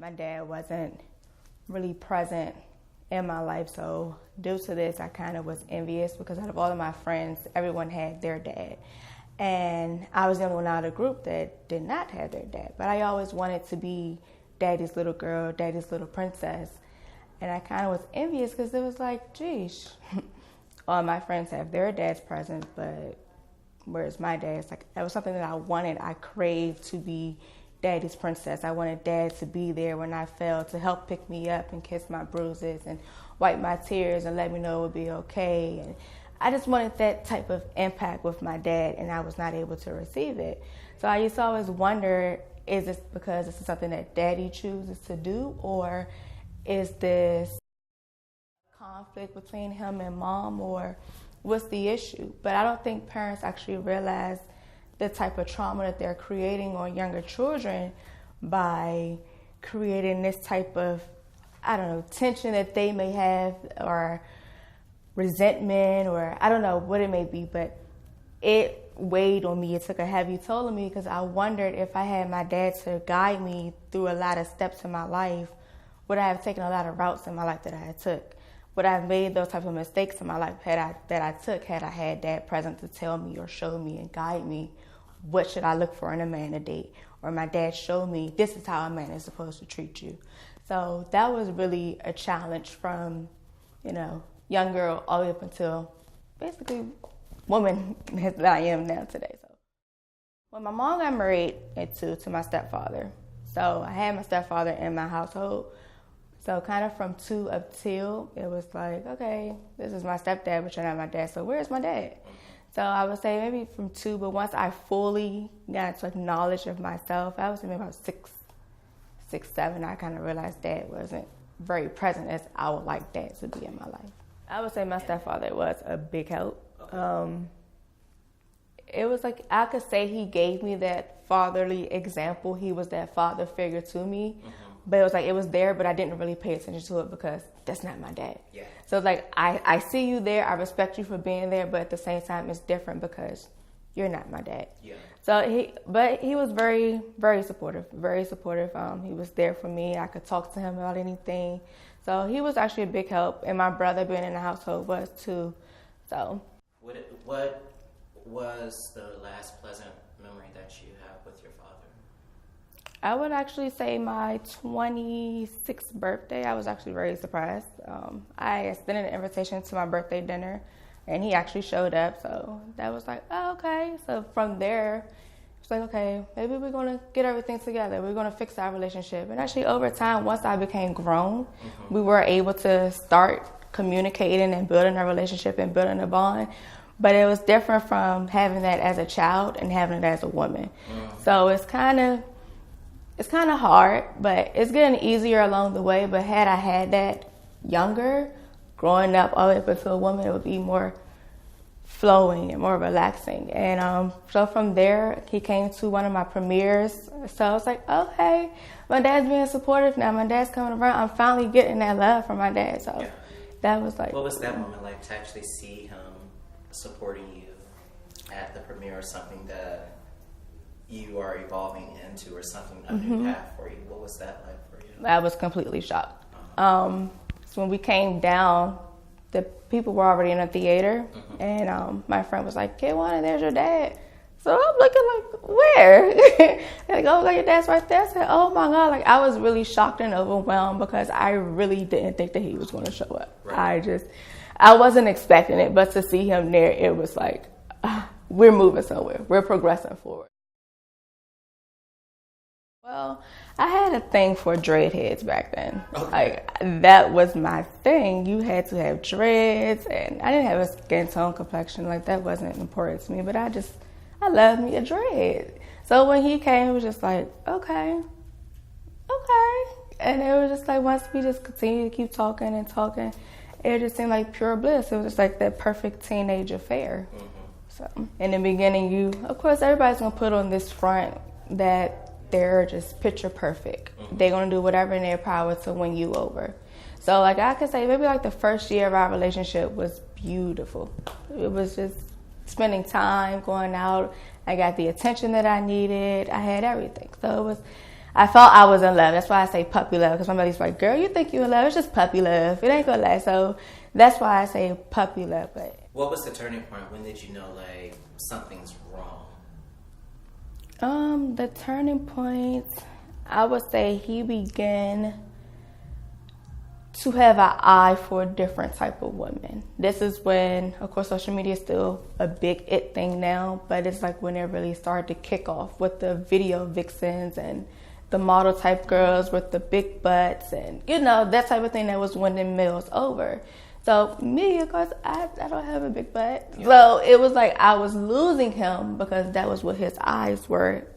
my dad wasn't really present in my life. So due to this, I kind of was envious because out of all of my friends, everyone had their dad. And I was the only one out of the group that did not have their dad. But I always wanted to be daddy's little girl, daddy's little princess. And I kind of was envious because it was like, geez, all my friends have their dads present, but where's my dad? It's like, that was something that I wanted. I craved to be daddy's princess. I wanted dad to be there when I fell, to help pick me up and kiss my bruises and wipe my tears and let me know it would be okay. And I just wanted that type of impact with my dad, and I was not able to receive it. So I used to always wonder, is this because this is something that daddy chooses to do, or is this conflict between him and mom, or what's the issue? But I don't think parents actually realize the type of trauma that they're creating on younger children by creating this type of, I don't know, tension that they may have, or resentment, or I don't know what it may be, but it weighed on me. It took a heavy toll on me because I wondered if I had my dad to guide me through a lot of steps in my life, would I have taken a lot of routes in my life that I had took? Would I have made those type of mistakes in my life had I had dad present to tell me or show me and guide me what should I look for in a man to date? Or my dad showed me this is how a man is supposed to treat you. So that was really a challenge from, young girl all the way up until basically woman that I am now today. So when my mom got married to my stepfather, so I had my stepfather in my household. So kind of from 2 up till, it was like, okay, this is my stepdad, but you're not my dad, so where's my dad? So I would say maybe from 2, but once I fully got to knowledge of myself, I was maybe about 6, 7, I kind of realized dad wasn't very present as I would like dad to be in my life. I would say my stepfather was a big help. It was like, I could say he gave me that fatherly example. He was that father figure to me. But it was like, it was there, but I didn't really pay attention to it because that's not my dad. Yeah. So it's like, I see you there, I respect you for being there, but at the same time, it's different because you're not my dad. Yeah. So he was very, very supportive, very supportive. He was there for me. I could talk to him about anything. So he was actually a big help, and my brother being in the household was too. So. What was the last pleasant memory that you have with your father? I would actually say my 26th birthday. I was actually very surprised. I extended an invitation to my birthday dinner, and he actually showed up. So that was like, oh, okay. So from there, it's like, okay, maybe we're going to get everything together. We're going to fix our relationship. And actually over time, once I became grown, we were able to start communicating and building a relationship and building a bond. But it was different from having that as a child and having it as a woman. So it's kind of hard, but it's getting easier along the way. But had I had that younger, growing up all the way up into a woman, it would be more flowing and more relaxing. And so from there, he came to one of my premieres. So I was like, okay, my dad's being supportive now. My dad's coming around. I'm finally getting that love from my dad. So that was like... What was that moment like to actually see him supporting you at the premiere, or something that you are evolving into, or something, a new path for you? What was that like for you? I was completely shocked. So when we came down, the people were already in the theater, and my friend was like, Kiawana, there's your dad. So I'm looking like, where? They're like, oh, look, your dad's right there. I said, oh my God. Like, I was really shocked and overwhelmed because I really didn't think that he was going to show up. Right. I wasn't expecting it, but to see him there, it was like, we're moving somewhere. We're progressing forward. Well, I had a thing for dreadheads back then. Okay. Like, that was my thing. You had to have dreads, and I didn't have a skin tone complexion. Like, that wasn't important to me, but I loved me a dread. So when he came, it was just like, okay. And it was just like, once we just continued to keep talking and talking, it just seemed like pure bliss. It was just like that perfect teenage affair. So in the beginning, of course, everybody's going to put on this front that they're just picture perfect. They're going to do whatever in their power to win you over. So like I could say maybe like the first year of our relationship was beautiful. It was just spending time, going out. I got the attention that I needed. I had everything. So I felt I was in love. That's why I say puppy love, because somebody's like, girl, you think you're in love? It's just puppy love. It ain't gonna last. So that's why I say puppy love. But what was the turning point? When did you know, like, something's wrong? The turning point, I would say he began to have an eye for a different type of woman. This is when, of course, social media is still a big it thing now, but it's like when it really started to kick off with the video vixens and the model type girls with the big butts and, you know, that type of thing that was winning males over. So me, of course, I don't have a big butt. Yeah. So it was like I was losing him because that was what his eyes were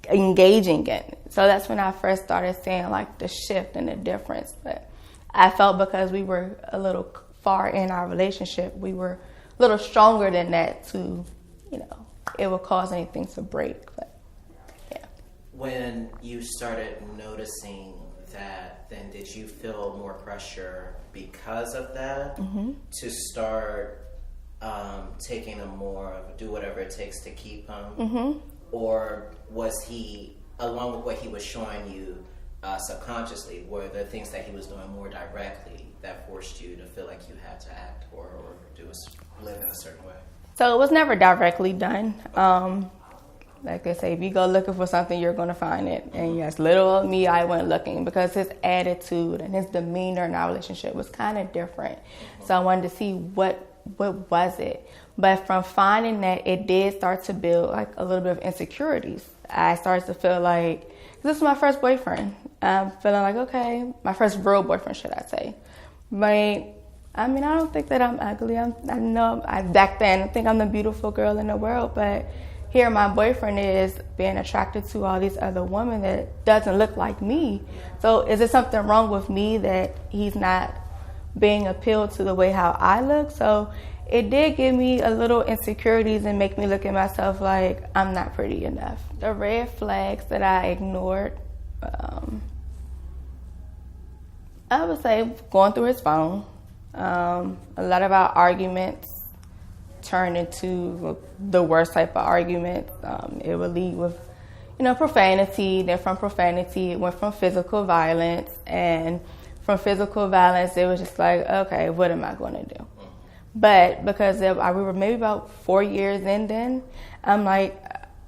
engaging in. So that's when I first started seeing like the shift and the difference. But I felt because we were a little far in our relationship, we were a little stronger than that to, you know, it would cause anything to break. But yeah. When you started noticing that, then did you feel more pressure because of that to start taking a more, do whatever it takes to keep him? Or was he, along with what he was showing you subconsciously, were there things that he was doing more directly that forced you to feel like you had to act or live in a certain way? So it was never directly done. Like they say, if you go looking for something, you're going to find it. And yes, little old me, I went looking because his attitude and his demeanor in our relationship was kind of different. So I wanted to see what was it. But from finding that, it did start to build like a little bit of insecurities. I started to feel like, this is my first boyfriend. I'm feeling like, okay, my first real boyfriend, should I say. But I mean, I don't think that I'm ugly. I know back then, I think I'm the beautiful girl in the world, but here my boyfriend is being attracted to all these other women that doesn't look like me. So is there something wrong with me that he's not being appealed to the way how I look? So it did give me a little insecurities and make me look at myself like I'm not pretty enough. The red flags that I ignored, I would say going through his phone. A lot of our arguments turned into the worst type of arguments. It would lead with, you know, profanity. Then from profanity, it went from physical violence. And from physical violence, it was just like, okay, what am I going to do? But because we were maybe about 4 years in then, I'm like,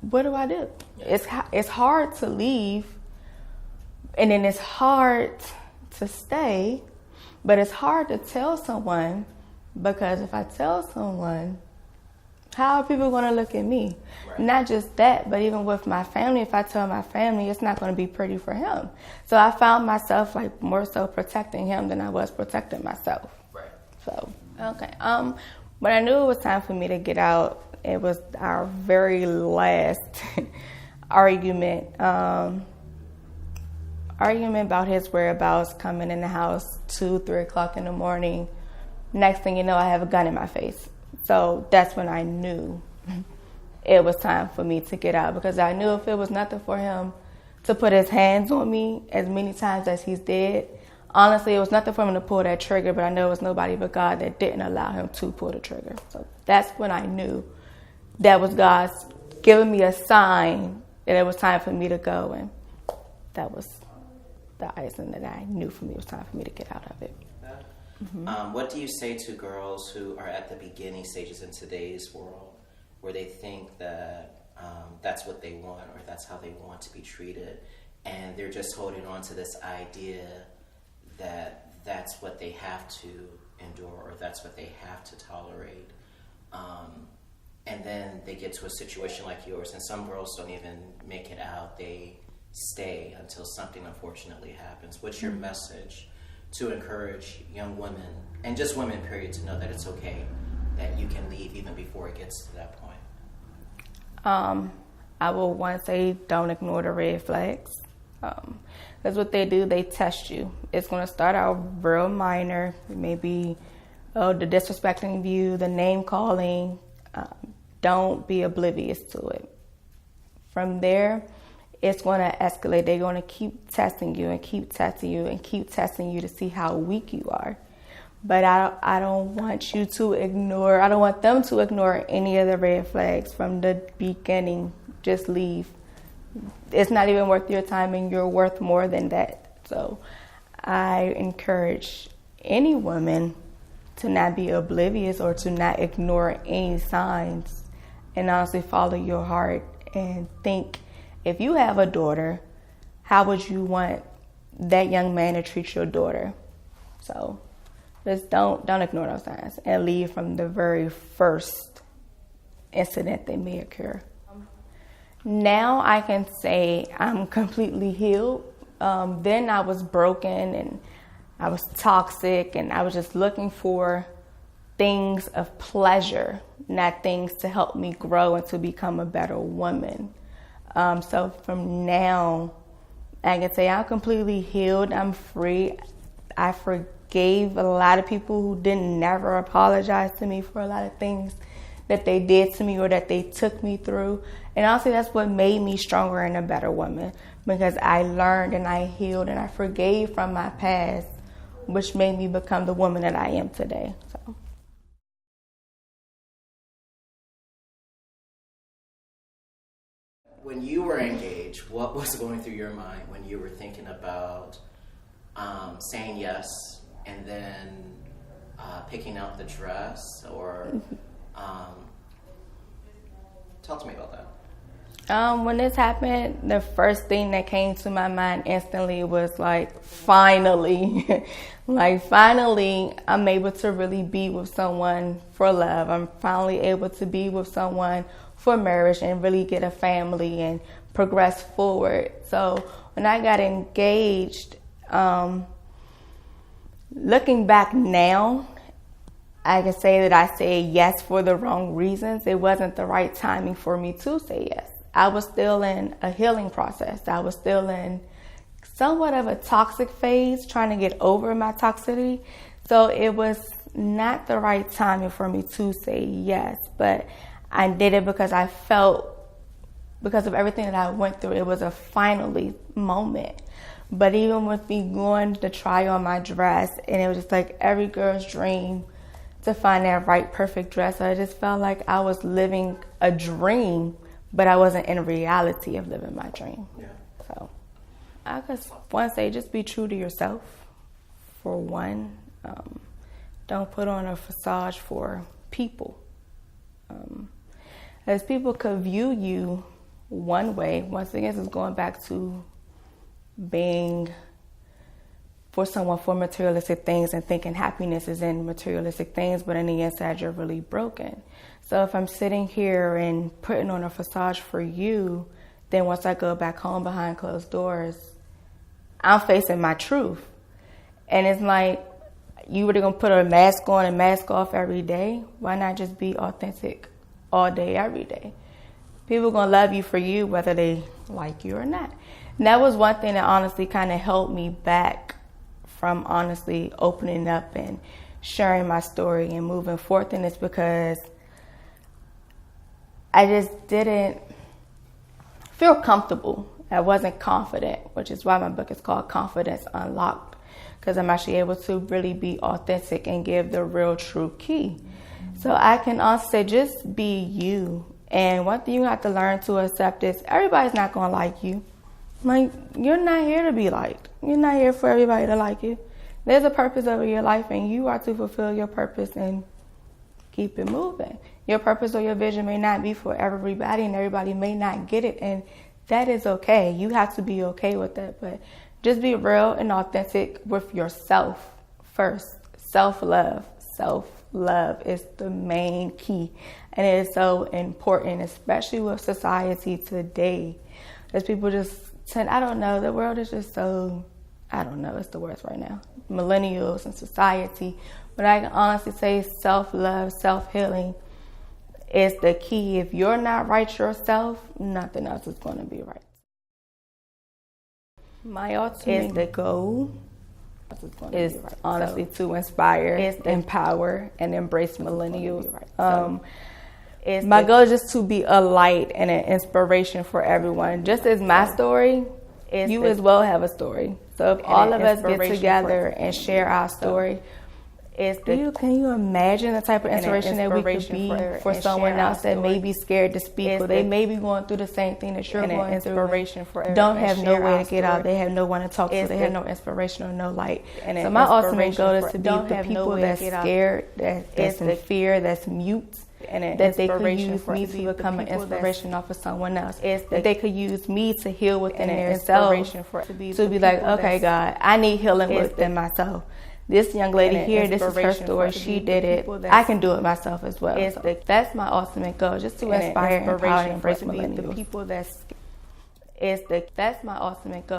what do I do? It's hard to leave, and then it's hard to stay, but it's hard to tell someone, because if I tell someone, how are people going to look at me? Right. Not just that, but even with my family, if I tell my family, it's not going to be pretty for him. So I found myself like more so protecting him than I was protecting myself. Right. So, okay. When I knew it was time for me to get out, it was our very last argument. Argument about his whereabouts, coming in the house 2, 3 o'clock in the morning. Next thing you know, I have a gun in my face. So that's when I knew it was time for me to get out, because I knew if it was nothing for him to put his hands on me as many times as he's did, honestly, it was nothing for him to pull that trigger, but I know it was nobody but God that didn't allow him to pull the trigger. So that's when I knew that was God giving me a sign that it was time for me to go, and that was the icing that I knew for me it was time for me to get out of it. What do you say to girls who are at the beginning stages in today's world, where they think that that's what they want or that's how they want to be treated, and they're just holding on to this idea that that's what they have to endure or that's what they have to tolerate, and then they get to a situation like yours, and some girls don't even make it out. They stay until something unfortunately happens. What's your message to encourage young women, and just women period, to know that it's okay, that you can leave even before it gets to that point? I will want to say don't ignore the red flags. That's what they do. They test you. It's going to start out real minor. Maybe the disrespecting you, the name calling. Don't be oblivious to it. From there, it's going to escalate. They're going to keep testing you and keep testing you and keep testing you to see how weak you are. But I don't want you to ignore, I don't want them to ignore any of the red flags from the beginning. Just leave. it's not even worth your time, and you're worth more than that. So I encourage any woman to not be oblivious or to not ignore any signs, and honestly follow your heart and think, if you have a daughter, how would you want that young man to treat your daughter? So just don't ignore those signs and leave from the very first incident that may occur. Now I can say I'm completely healed. Then I was broken and I was toxic, and I was just looking for things of pleasure, not things to help me grow and to become a better woman. So from now, I can say I'm completely healed. I'm free. I forgave a lot of people who didn't never apologize to me for a lot of things that they did to me or that they took me through. And honestly, that's what made me stronger and a better woman, because I learned and I healed and I forgave from my past, which made me become the woman that I am today. So. When you were engaged, what was going through your mind when you were thinking about saying yes and then picking out the dress, or talk to me about that. When this happened, the first thing that came to my mind instantly was like, finally, finally, I'm able to really be with someone for love. I'm finally able to be with someone for marriage and really get a family and progress forward. So when I got engaged, looking back now, I can say that I said yes for the wrong reasons. It wasn't the right timing for me to say yes. I was still in a healing process. I was still in somewhat of a toxic phase, trying to get over my toxicity. So it was not the right timing for me to say yes, but I did it because I felt, because of everything that I went through, it was a finally moment. But even with me going to try on my dress, and it was just like every girl's dream to find that right, perfect dress. So I just felt like I was living a dream, but I wasn't in reality of living my dream. Yeah. So I just want to say, just be true to yourself, for one. Don't put on a facade for people. As people could view you one way, once again, this is going back to being for someone for materialistic things and thinking happiness is in materialistic things, but on the inside you're really broken. So if I'm sitting here and putting on a facade for you, then once I go back home behind closed doors, I'm facing my truth. And it's like, you really gonna put a mask on and mask off every day? Why not just be authentic all day, every day? People gonna love you for you, whether they like you or not. And that was one thing that honestly kind of held me back from honestly opening up and sharing my story and moving forth in this, because I just didn't feel comfortable. I wasn't confident, which is why my book is called Confidence Unlocked, because I'm actually able to really be authentic and give the real true key. So I can also say, just be you. And one thing you have to learn to accept is everybody's not going to like you. Like, you're not here to be liked. You're not here for everybody to like you. There's a purpose over your life, and you are to fulfill your purpose and keep it moving. Your purpose or your vision may not be for everybody, and everybody may not get it, and that is okay. You have to be okay with that, but just be real and authentic with yourself first. Self-love. Self-love is the main key, and it is so important, especially with society today. As people just tend, I don't know, the world is just so, I don't know, it's the worst right now. Millennials and society. But I can honestly say self-love, self-healing is the key. If you're not right yourself, nothing else is going to be right. My ultimate is the goal is honestly to inspire, empower, and embrace millennials. My goal is just to be a light and an inspiration for everyone. Just as my story, you as well have a story. So if all of us get together and share our story, Can you imagine the type of inspiration that we could be for someone else that may be scared to speak, or they may be going through the same thing that you're going through, don't have no way to get out, they have no one to talk to, they have no inspiration or no light. So my ultimate goal is to be the people that's scared, that's in fear, that's mute, that they could use me to become an inspiration off of someone else, that they could use me to heal within themselves, to be like, okay, God, I need healing within myself. This young lady here, this is her story, she did it, I can do it myself as well. So that's my ultimate goal, just to inspire, empower, and embrace millennials. That's my ultimate goal.